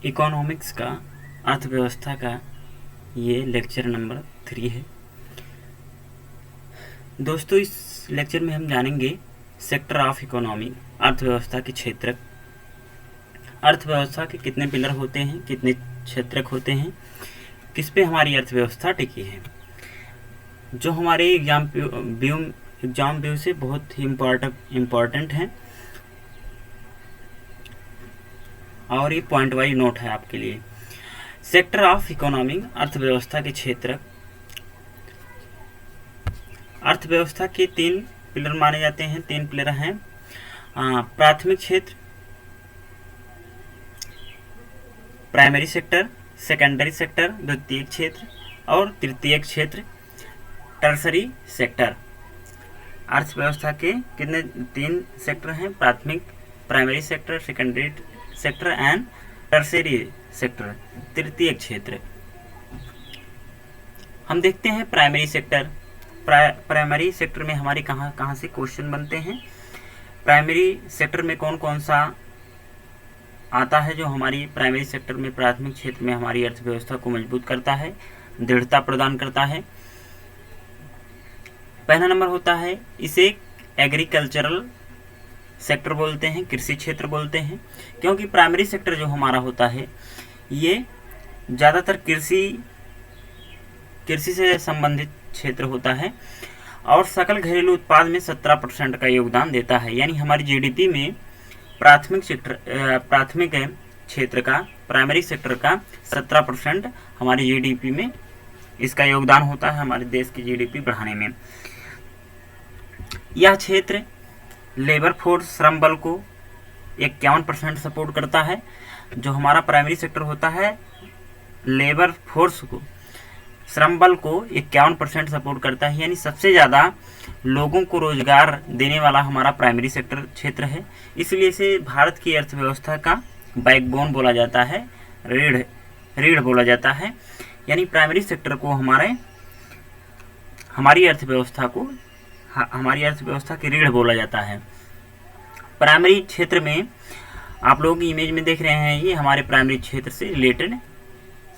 Economics का अर्थव्यवस्था का ये लेक्चर नंबर 3 है। दोस्तों, इस लेक्चर में हम जानेंगे सेक्टर ऑफ इकोनॉमी, अर्थव्यवस्था के क्षेत्र। अर्थव्यवस्था के कितने पिलर होते हैं, कितने क्षेत्रक होते हैं, किस पे हमारी अर्थव्यवस्था टिकी है, जो हमारे एग्जाम व्यू से बहुत ही इम्पोर्टेंट है और ये पॉइंट वाइज नोट है आपके लिए। सेक्टर ऑफ इकोनॉमी, अर्थव्यवस्था के क्षेत्र। अर्थव्यवस्था के 3 पिलर माने जाते हैं। 3 पिलर हैं, प्राथमिक क्षेत्र, प्राइमरी सेक्टर, सेकेंडरी सेक्टर, द्वितीयक क्षेत्र और तृतीयक क्षेत्र, टर्सरी सेक्टर। अर्थव्यवस्था के कितने 3 सेक्टर हैं, प्राथमिक, primary sector, secondary sector and tertiary sector, तृतीयक क्षेत्र। हम देखते हैं प्राइमरी सेक्टर। प्राइमरी सेक्टर में हमारे कहाँ से क्वेश्चन बनते हैं। प्राइमरी सेक्टर में कौन कौन सा आता है जो हमारी प्राइमरी सेक्टर में, प्राथमिक क्षेत्र में हमारी अर्थव्यवस्था को मजबूत करता है, दृढ़ता प्रदान करता है। पहला नंबर होता है, इसे एग्रीकल्चरल सेक्टर बोलते हैं, कृषि क्षेत्र बोलते हैं, क्योंकि प्राइमरी सेक्टर जो हमारा होता है ये ज़्यादातर कृषि से संबंधित क्षेत्र होता है और सकल घरेलू उत्पाद में 17% का योगदान देता है। यानी हमारी जीडीपी में प्राथमिक क्षेत्र का, प्राइमरी सेक्टर का 17% हमारी जीडीपी में इसका योगदान होता है, हमारे देश की जीडीपी बढ़ाने में। यह क्षेत्र लेबर फोर्स, श्रम बल को 51% सपोर्ट करता है। जो हमारा प्राइमरी सेक्टर होता है लेबर फोर्स को, श्रम बल को 51% सपोर्ट करता है, यानी सबसे ज़्यादा लोगों को रोजगार देने वाला हमारा प्राइमरी सेक्टर क्षेत्र है। इसलिए इसे भारत की अर्थव्यवस्था का बैकबोन बोला जाता है, रीढ़ बोला जाता है। यानी प्राइमरी सेक्टर को हमारी अर्थव्यवस्था की रीढ़ बोला जाता है। प्राइमरी क्षेत्र में आप लोग इमेज में देख रहे हैं, ये हमारे प्राइमरी क्षेत्र से रिलेटेड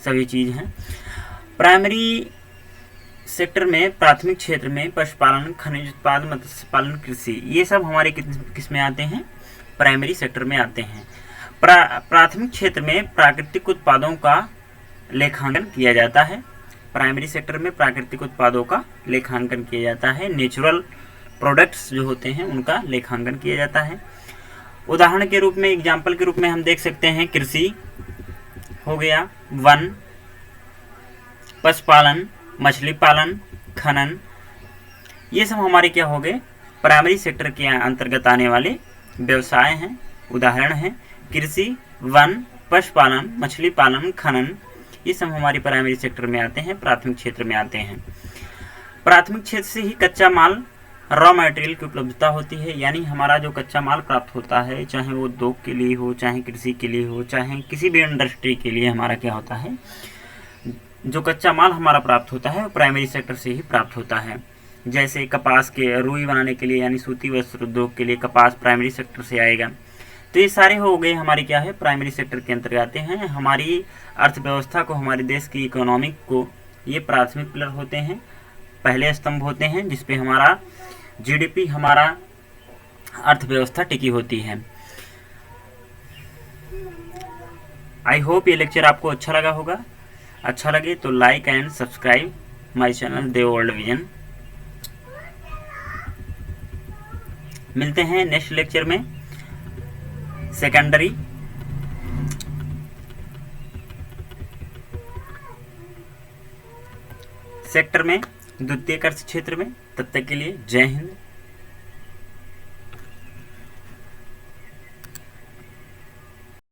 सभी चीज़ हैं। प्राइमरी सेक्टर में, प्राथमिक क्षेत्र में पशुपालन, खनिज उत्पाद, मत्स्य पालन, कृषि, ये सब हमारे किस में आते हैं, प्राइमरी सेक्टर में आते हैं। प्राथमिक क्षेत्र में प्राकृतिक उत्पादों का लेखांकन किया जाता है। प्राइमरी सेक्टर में प्राकृतिक उत्पादों का लेखांकन किया जाता है, नेचुरल प्रोडक्ट्स जो होते हैं उनका लेखांकन किया जाता है। उदाहरण के रूप में, एग्जाम्पल के रूप में हम देख सकते हैं, कृषि हो गया, वन, पशुपालन, मछली पालन, खनन, ये सब हमारे क्या हो गए, प्राइमरी सेक्टर के अंतर्गत आने वाले व्यवसाय हैं, उदाहरण हैं। कृषि, वन, पशुपालन, मछली पालन, खनन, ये सब हमारी प्राइमरी सेक्टर में आते हैं, प्राथमिक क्षेत्र में आते हैं। प्राथमिक क्षेत्र से ही कच्चा माल, रॉ मटेरियल की उपलब्धता होती है। यानी हमारा जो कच्चा माल प्राप्त होता है, चाहे वो उद्योग के लिए हो, चाहे कृषि के लिए हो, चाहे किसी भी इंडस्ट्री के लिए, हमारा क्या होता है, जो कच्चा माल हमारा प्राप्त होता है वो प्राइमरी सेक्टर से ही प्राप्त होता है। जैसे कपास के रुई बनाने के लिए, यानी सूती वस्त्र उद्योग के लिए कपास प्राइमरी सेक्टर से आएगा। तो ये सारे हो गए हमारे क्या है, प्राइमरी सेक्टर के अंतर्गत आते हैं। हमारी अर्थव्यवस्था को, हमारे देश की इकोनॉमिक को, ये प्राथमिक पिलर होते हैं, पहले स्तंभ होते हैं जिसपे हमारा जीडीपी, हमारा अर्थव्यवस्था टिकी होती है। आई होप ये लेक्चर आपको अच्छा लगा होगा। अच्छा लगे तो like and subscribe my channel Dev world vision. मिलते हैं नेक्स्ट लेक्चर में। सेकेंडरी सेक्टर में, द्वितीय कृषि क्षेत्र में। तब तक के लिए जय हिंद।